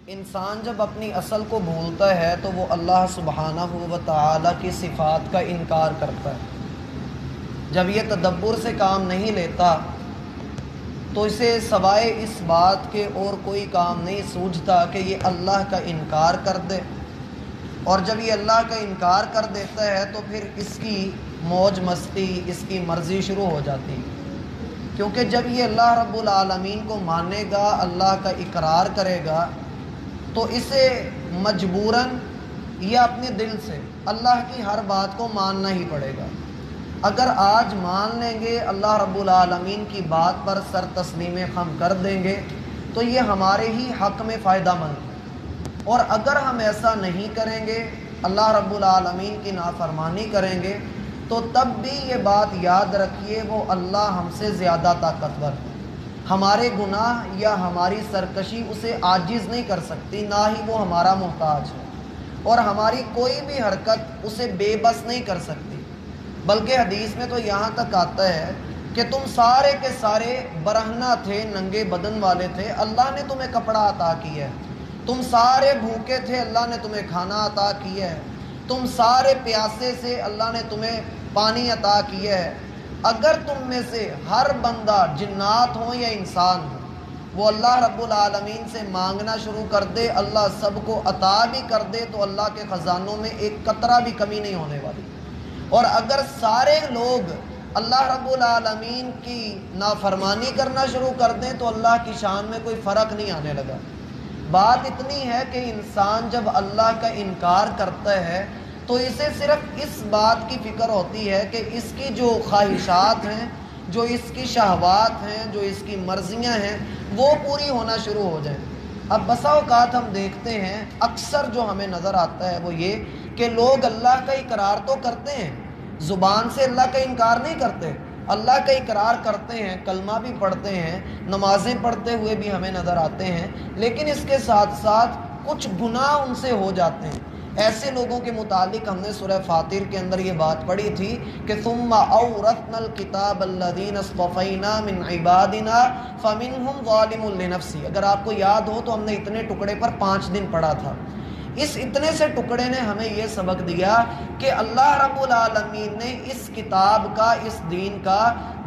انسان جب اپنی اصل کو بھولتا ہے تو وہ اللہ سبحانہ و تعالی کی صفات کا انکار کرتا ہے۔ جب یہ تدبر سے کام نہیں لیتا تو اسے سوائے اس بات کے اور کوئی کام نہیں سوجھتا کہ یہ اللہ کا انکار کر دے، اور جب یہ اللہ کا انکار کر دیتا ہے تو پھر اس کی موج مستی، اس کی مرضی شروع ہو جاتی ہے، کیونکہ جب یہ اللہ رب العالمین کو مانے گا، اللہ کا اقرار کرے گا، تو اسے مجبوراً یا اپنے دل سے اللہ کی ہر بات کو ماننا ہی پڑے گا۔ اگر آج مان لیں گے، اللہ رب العالمین کی بات پر سر تسلیم خم کر دیں گے تو یہ ہمارے ہی حق میں فائدہ مند ہے، اور اگر ہم ایسا نہیں کریں گے، اللہ رب العالمین کی نافرمانی کریں گے، تو تب بھی یہ بات یاد رکھیے وہ اللہ ہم سے زیادہ طاقتور ہے۔ ہمارے گناہ یا ہماری سرکشی اسے عاجز نہیں کر سکتی، نہ ہی وہ ہمارا محتاج ہے، اور ہماری کوئی بھی حرکت اسے بے بس نہیں کر سکتی۔ بلکہ حدیث میں تو یہاں تک آتا ہے کہ تم سارے کے سارے برہنہ تھے، ننگے بدن والے تھے، اللہ نے تمہیں کپڑا عطا کیا ہے۔ تم سارے بھوکے تھے، اللہ نے تمہیں کھانا عطا کیا ہے۔ تم سارے پیاسے سے، اللہ نے تمہیں پانی عطا کیا ہے۔ اگر تم میں سے ہر بندہ، جنات ہوں یا انسان ہو، وہ اللہ رب العالمین سے مانگنا شروع کر دے، اللہ سب کو عطا بھی کر دے، تو اللہ کے خزانوں میں ایک قطرہ بھی کمی نہیں ہونے والی۔ اور اگر سارے لوگ اللہ رب العالمین کی نافرمانی کرنا شروع کر دیں تو اللہ کی شان میں کوئی فرق نہیں آنے لگا۔ بات اتنی ہے کہ انسان جب اللہ کا انکار کرتا ہے تو اسے صرف اس بات کی فکر ہوتی ہے کہ اس کی جو خواہشات ہیں، جو اس کی شہوات ہیں، جو اس کی مرضیاں ہیں، وہ پوری ہونا شروع ہو جائیں۔ اب بسا اوقات ہم دیکھتے ہیں، اکثر جو ہمیں نظر آتا ہے وہ یہ کہ لوگ اللہ کا اقرار تو کرتے ہیں، زبان سے اللہ کا انکار نہیں کرتے، اللہ کا اقرار کرتے ہیں، کلمہ بھی پڑھتے ہیں، نمازیں پڑھتے ہوئے بھی ہمیں نظر آتے ہیں، لیکن اس کے ساتھ ساتھ کچھ گناہ ان سے ہو جاتے ہیں۔ ایسے لوگوں کے متعلق ہم نے سورہ فاطر کے اندر یہ بات پڑھی تھی کہ ثم اورثنا الکتاب الذین اصطفینا من عبادنا فمنہم ظالم لنفسہ۔ اگر آپ کو یاد ہو تو ہم نے اتنے ٹکڑے پر 5 دن پڑھا تھا۔ اس اتنے سے ٹکڑے نے ہمیں یہ سبق دیا کہ اللہ رب العالمین نے اس کتاب کا، اس دین کا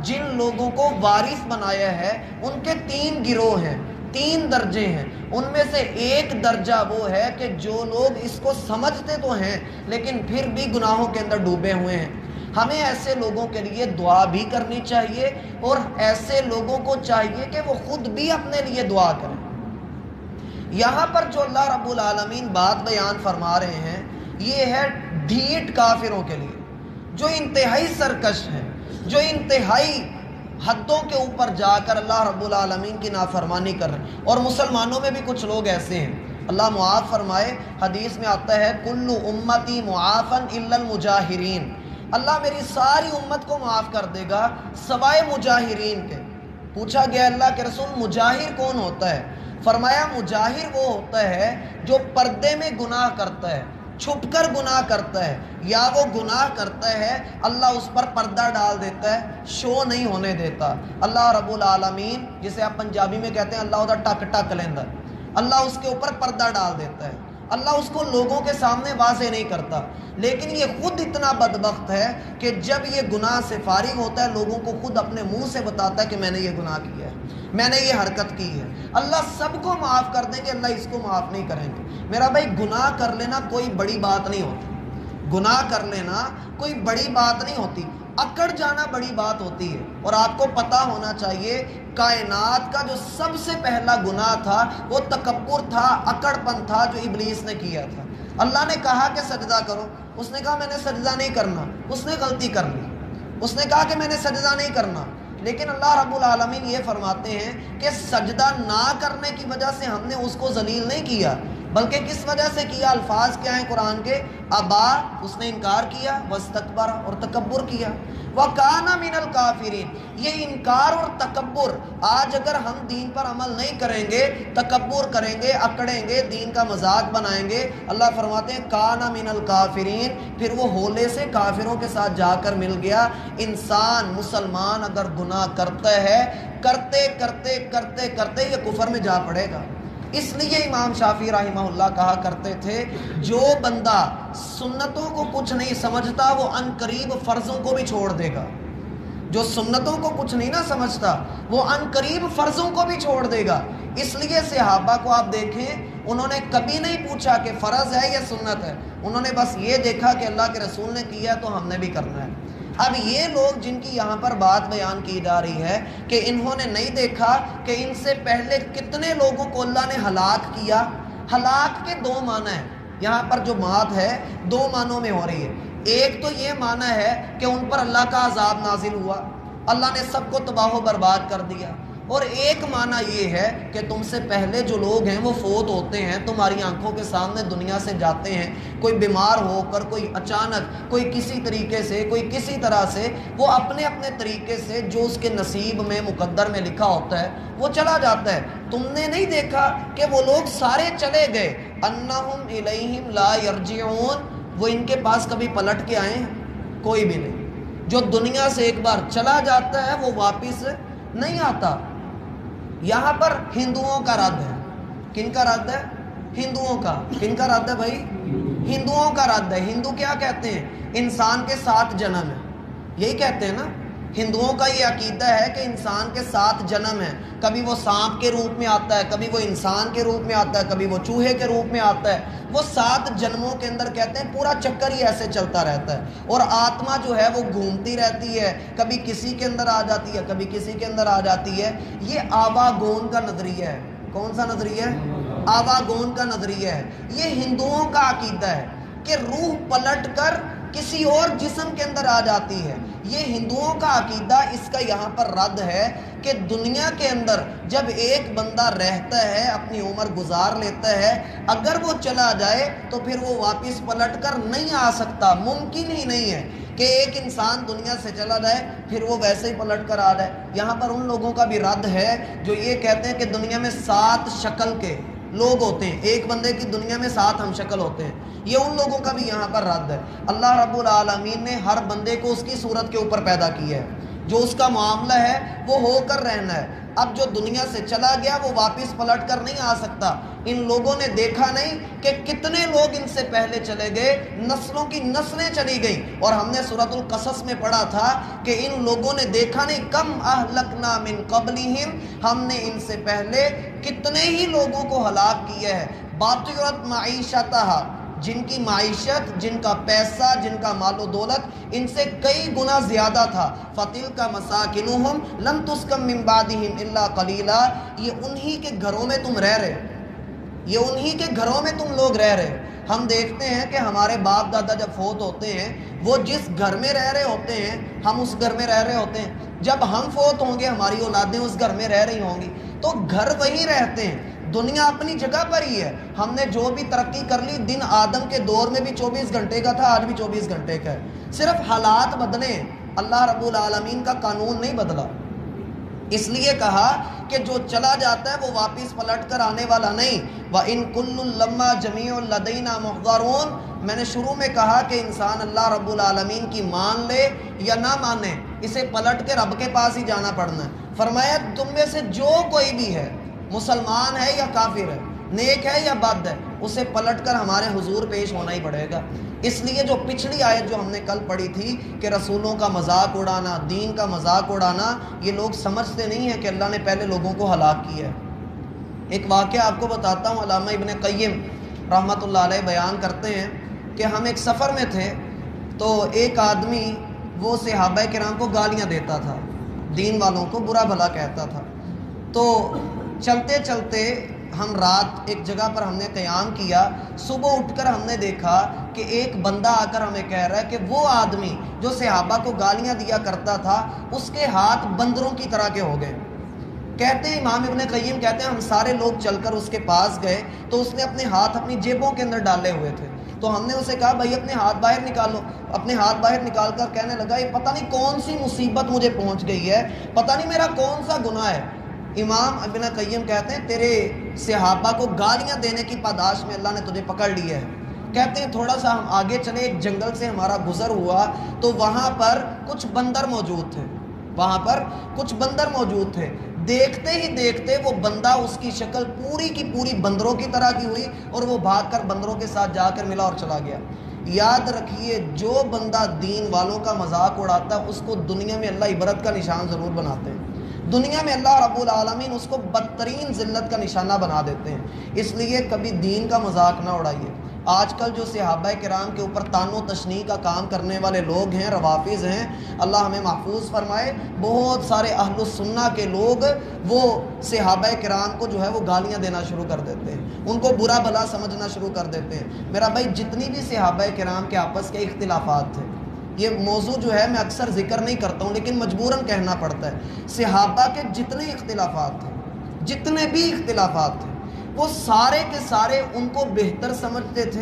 جن لوگوں کو وارث بنایا ہے، ان کے 3 گروہ ہیں، 3 درجے ہیں۔ ان میں سے ایک درجہ وہ ہے کہ جو لوگ اس کو سمجھتے تو ہیں لیکن پھر بھی گناہوں کے اندر ڈوبے ہوئے ہیں۔ ہمیں ایسے لوگوں کے لیے دعا بھی کرنی چاہیے، اور ایسے لوگوں کو چاہیے کہ وہ خود بھی اپنے لیے دعا کریں۔ یہاں پر جو اللہ رب العالمین بات بیان فرما رہے ہیں، یہ ہے ڈھیٹ کافروں کے لیے، جو انتہائی سرکش ہیں، جو انتہائی حدوں کے اوپر جا کر اللہ رب العالمین کی نافرمانی کر رہے ہیں۔ اور مسلمانوں میں بھی کچھ لوگ ایسے ہیں، اللہ معاف فرمائے۔ حدیث میں آتا ہے کل امتی معافن الا المجاہرین، اللہ میری ساری امت کو معاف کر دے گا سوائے مجاہرین کے۔ پوچھا گیا اللہ کے رسول مجاہر کون ہوتا ہے؟ فرمایا مجاہر وہ ہوتا ہے جو پردے میں گناہ کرتا ہے، چھپ کر گناہ کرتا ہے، یا وہ گناہ کرتا ہے اللہ اس پر پردہ ڈال دیتا ہے، شو نہیں ہونے دیتا۔ اللہ رب العالمین، جسے آپ پنجابی میں کہتے ہیں اللہ دا ٹک ٹک لیندہ، اللہ اس کے اوپر پردہ ڈال دیتا ہے، اللہ اس کو لوگوں کے سامنے واضح نہیں کرتا۔ لیکن یہ خود اتنا بدبخت ہے کہ جب یہ گناہ سے فارغ ہوتا ہے، لوگوں کو خود اپنے منہ سے بتاتا ہے کہ میں نے یہ گناہ کیا ہے، میں نے یہ حرکت کی ہے۔ اللہ سب کو معاف کر دیں گے، اللہ اس کو معاف نہیں کریں گے۔ میرا بھائی، گناہ کر لینا کوئی بڑی بات نہیں ہوتی، گناہ کر لینا کوئی بڑی بات نہیں ہوتی، اکڑ جانا بڑی بات ہوتی ہے۔ اور آپ کو پتہ ہونا چاہیے کائنات کا جو سب سے پہلا گناہ تھا وہ تکبر تھا، اکڑ پن تھا، جو ابلیس نے کیا تھا۔ اللہ نے کہا کہ سجدہ کرو، اس نے کہا میں نے سجدہ نہیں کرنا، اس نے غلطی کر لی۔ اس نے کہا کہ میں نے سجدہ نہیں کرنا، لیکن اللہ رب العالمین یہ فرماتے ہیں کہ سجدہ نہ کرنے کی وجہ سے ہم نے اس کو ذلیل نہیں کیا، بلکہ کس وجہ سے کیا؟ الفاظ کیا ہیں قرآن کے؟ ابا، اس نے انکار کیا، واستکبر، اور تکبر کیا، وکان من الکافرین۔ یہ انکار اور تکبر، آج اگر ہم دین پر عمل نہیں کریں گے، تکبر کریں گے، اکڑیں گے، دین کا مذاق بنائیں گے، اللہ فرماتے ہیں کان من الکافرین، پھر وہ ہولے سے کافروں کے ساتھ جا کر مل گیا۔ انسان، مسلمان اگر گناہ کرتا ہے، کرتے کرتے کرتے کرتے یہ کفر میں جا پڑے گا۔ اس لیے امام شافعی رحمہ اللہ کہا کرتے تھے جو بندہ سنتوں کو کچھ نہیں سمجھتا وہ ان قریب فرضوں کو بھی چھوڑ دے گا. جو سنتوں کو کچھ نہیں نہ سمجھتا وہ ان قریب فرضوں کو بھی چھوڑ دے گا. اس لیے صحابہ کو آپ دیکھیں انہوں نے کبھی نہیں پوچھا کہ فرض ہے یا سنت ہے, انہوں نے بس یہ دیکھا کہ اللہ کے رسول نے کیا تو ہم نے بھی کرنا ہے. اب یہ لوگ جن کی یہاں پر بات بیان کی جا رہی ہے کہ انہوں نے نہیں دیکھا کہ ان سے پہلے کتنے لوگوں کو اللہ نے ہلاک کیا. ہلاک کے دو معنی ہیں یہاں پر, جو بات ہے دو معنوں میں ہو رہی ہے. ایک تو یہ معنی ہے کہ ان پر اللہ کا عذاب نازل ہوا, اللہ نے سب کو تباہ و برباد کر دیا. اور ایک معنی یہ ہے کہ تم سے پہلے جو لوگ ہیں وہ فوت ہوتے ہیں, تمہاری آنکھوں کے سامنے دنیا سے جاتے ہیں, کوئی بیمار ہو کر, کوئی اچانک, کوئی کسی طریقے سے, کوئی کسی طرح سے, وہ اپنے اپنے طریقے سے جو اس کے نصیب میں مقدر میں لکھا ہوتا ہے وہ چلا جاتا ہے. تم نے نہیں دیکھا کہ وہ لوگ سارے چلے گئے, انہم الیہم لا یرجعون, وہ ان کے پاس کبھی پلٹ کے آئے ہیں؟ کوئی بھی نہیں. جو دنیا سے ایک بار چلا جاتا ہے وہ واپس نہیں آتا. یہاں پر ہندوؤں کا رد ہے. کن کا رد ہے؟ ہندوؤں کا. کن کا رد ہے بھائی؟ ہندوؤں کا رد ہے. ہندو کیا کہتے ہیں؟ انسان کے 7 جنم ہیں, یہی کہتے ہیں نا. ہندوؤں کا یہ عقیدہ ہے کہ انسان کے 7 جنم ہیں, کبھی وہ سانپ کے روپ میں آتا ہے, کبھی وہ انسان کے روپ میں آتا ہے, کبھی وہ چوہے کے روپ میں آتا ہے. وہ 7 جنموں کے اندر کہتے ہیں پورا چکر ہی ایسے چلتا رہتا ہے, اور آتما جو ہے وہ گھومتی رہتی ہے, کبھی کسی کے اندر آ جاتی ہے, کبھی کسی کے اندر آ جاتی ہے. یہ آواگون کا نظریہ ہے. کون سا نظریہ ہے؟ آواگون کا نظریہ ہے. یہ ہندوؤں کا عقیدہ ہے کہ روح پلٹ کر کسی اور جسم کے اندر آ جاتی ہے. یہ ہندوؤں کا عقیدہ. اس کا یہاں پر رد ہے کہ دنیا کے اندر جب ایک بندہ رہتا ہے, اپنی عمر گزار لیتا ہے, اگر وہ چلا جائے تو پھر وہ واپس پلٹ کر نہیں آ سکتا. ممکن ہی نہیں ہے کہ ایک انسان دنیا سے چلا جائے پھر وہ ویسے ہی پلٹ کر آ جائے. یہاں پر ان لوگوں کا بھی رد ہے جو یہ کہتے ہیں کہ دنیا میں 7 شکل کے لوگ ہوتے ہیں, ایک بندے کی دنیا میں 7 ہم شکل ہوتے ہیں. یہ ان لوگوں کا بھی یہاں پر رد ہے. اللہ رب العالمین نے ہر بندے کو اس کی صورت کے اوپر پیدا کیا ہے, جو اس کا معاملہ ہے وہ ہو کر رہنا ہے. اب جو دنیا سے چلا گیا وہ واپس پلٹ کر نہیں آ سکتا. ان لوگوں نے دیکھا نہیں کہ کتنے لوگ ان سے پہلے چلے گئے, نسلوں کی نسلیں چلی گئیں. اور ہم نے سورۃ القصص میں پڑھا تھا کہ ان لوگوں نے دیکھا نہیں, کم اہلکنا من قبلہم, ہم نے ان سے پہلے کتنے ہی لوگوں کو ہلاک کیا ہے. باطرت معیشتہا, جن کی معیشت, جن کا پیسہ, جن کا مال و دولت ان سے کئی گنا زیادہ تھا. فَتِلْكَ مَسَاكِنُهُمْ لَمْ تُسْكَن مِّن بَعْدِهِمْ إِلَّا قَلِيلًا, یہ انہی کے گھروں میں تم رہ رہے, یہ انہی کے گھروں میں تم لوگ رہ رہے. ہم دیکھتے ہیں کہ ہمارے باپ دادا جب فوت ہوتے ہیں وہ جس گھر میں رہ رہے ہوتے ہیں ہم اس گھر میں رہ رہے ہوتے ہیں. جب ہم فوت ہوں گے ہماری اولادیں اس گھر میں رہ رہی ہوں گی, تو گھر وہی رہتے ہیں, دنیا اپنی جگہ پر ہی ہے. ہم نے جو بھی ترقی کر لی, دن آدم کے دور میں بھی 24 گھنٹے کا تھا, آج بھی 24 گھنٹے کا ہے. صرف حالات بدلے, اللہ رب العالمین کا قانون نہیں بدلا. اس لیے کہا کہ جو چلا جاتا ہے وہ واپس پلٹ کر آنے والا نہیں. وَإِن كُلٌّ لَمَّا جَمِيعٌ لَدَيْنَا مُحْضَرُونَ, میں نے شروع میں کہا کہ انسان اللہ رب العالمین کی مان لے یا نہ مانے, اسے پلٹ کے رب کے پاس ہی جانا پڑنا ہے. فرمایا تم میں سے جو کوئی بھی ہے, مسلمان ہے یا کافر ہے, نیک ہے یا بد ہے, اسے پلٹ کر ہمارے حضور پیش ہونا ہی پڑے گا. اس لیے جو پچھلی آیت جو ہم نے کل پڑھی تھی کہ رسولوں کا مذاق اڑانا, دین کا مذاق اڑانا, یہ لوگ سمجھتے نہیں ہیں کہ اللہ نے پہلے لوگوں کو ہلاک کیا ہے. ایک واقعہ آپ کو بتاتا ہوں. علامہ ابن قیم رحمۃ اللہ علیہ بیان کرتے ہیں کہ ہم ایک سفر میں تھے, تو ایک آدمی وہ صحابہ کرام کو گالیاں دیتا تھا, دین والوں کو برا بھلا کہتا تھا. تو چلتے چلتے ہم رات ایک جگہ پر ہم نے قیام کیا. صبح اٹھ کر ہم نے دیکھا کہ ایک بندہ آ کر ہمیں کہہ رہا ہے کہ وہ آدمی جو صحابہ کو گالیاں دیا کرتا تھا اس کے ہاتھ بندروں کی طرح کے ہو گئے. کہتے ہیں امام ابن قیم کہتے ہیں ہم سارے لوگ چل کر اس کے پاس گئے تو اس نے اپنے ہاتھ اپنی جیبوں کے اندر ڈالے ہوئے تھے. تو ہم نے اسے کہا بھائی اپنے ہاتھ باہر نکالو. اپنے ہاتھ باہر نکال کر کہنے لگا یہ پتہ نہیں کون سی مصیبت مجھے پہنچ گئی ہے, پتہ نہیں میرا کون سا گناہ ہے. امام ابن قیم کہتے ہیں تیرے صحابہ کو گالیاں دینے کی پاداش میں اللہ نے تجھے پکڑ لیا ہے. کہتے ہیں تھوڑا سا ہم آگے چلے, ایک جنگل سے ہمارا گزر ہوا تو وہاں پر کچھ بندر موجود تھے, وہاں پر کچھ بندر موجود تھے. دیکھتے ہی دیکھتے وہ بندہ، اس کی شکل پوری کی پوری بندروں کی طرح کی ہوئی اور وہ بھاگ کر بندروں کے ساتھ جا کر ملا اور چلا گیا۔ یاد رکھیے جو بندہ دین والوں کا مذاق اڑاتا ہے اس کو دنیا میں اللہ عبرت کا نشان ضرور بناتے ہیں، دنیا میں اللہ رب العالمین اس کو بدترین ذلت کا نشانہ بنا دیتے ہیں۔ اس لیے کبھی دین کا مذاق نہ اڑائیے۔ آج کل جو صحابہ کرام کے اوپر طعن و تشنیع کا کام کرنے والے لوگ ہیں، روافظ ہیں، اللہ ہمیں محفوظ فرمائے، بہت سارے اہل السنہ کے لوگ وہ صحابہ کرام کو جو ہے وہ گالیاں دینا شروع کر دیتے ہیں، ان کو برا بھلا سمجھنا شروع کر دیتے ہیں۔ میرا بھائی جتنی بھی صحابہ کرام کے آپس کے اختلافات تھے، یہ موضوع جو ہے میں اکثر ذکر نہیں کرتا ہوں لیکن مجبوراً کہنا پڑتا ہے، صحابہ کے جتنے اختلافات تھے، جتنے بھی اختلافات تھے، وہ سارے کے سارے ان کو بہتر سمجھتے تھے،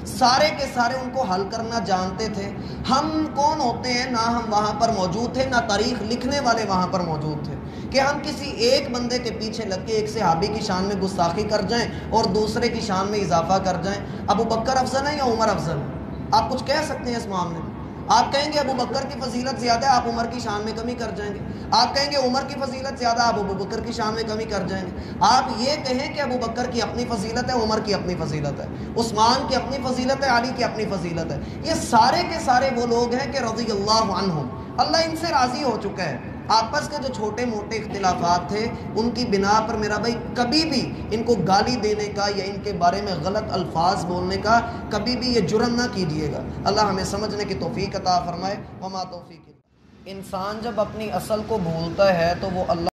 سارے کے سارے ان کو حل کرنا جانتے تھے۔ ہم کون ہوتے ہیں؟ نہ ہم وہاں پر موجود تھے، نہ تاریخ لکھنے والے وہاں پر موجود تھے کہ ہم کسی ایک بندے کے پیچھے لگ کے ایک صحابی کی شان میں گستاخی کر جائیں اور دوسرے کی شان میں اضافہ کر جائیں۔ ابو بکر افضل ہے یا عمر افضل ہے؟ آپ کچھ کہہ سکتے ہیں اس معاملے میں؟ آپ کہیں گے ابو بکر کی فضیلت زیادہ ہے، آپ عمر کی شان میں کمی کر جائیں گے۔ آپ کہیں گے عمر کی فضیلت زیادہ، آپ ابو بکر کی شان میں کمی کر جائیں گے۔ آپ یہ کہیں کہ ابو بکر کی اپنی فضیلت ہے، عمر کی اپنی فضیلت ہے، عثمان کی اپنی فضیلت ہے، علی کی اپنی فضیلت ہے۔ یہ سارے کے سارے وہ لوگ ہیں کہ رضی اللہ عنہم، اللہ ان سے راضی ہو چکا ہے۔ آپس کے جو چھوٹے موٹے اختلافات تھے ان کی بنا پر میرا بھائی کبھی بھی ان کو گالی دینے کا یا ان کے بارے میں غلط الفاظ بولنے کا کبھی بھی یہ جرم نہ کیجیے گا۔ اللہ ہمیں سمجھنے کی توفیق عطا فرمائے۔ وما توفیق، انسان جب اپنی اصل کو بھولتا ہے تو وہ اللہ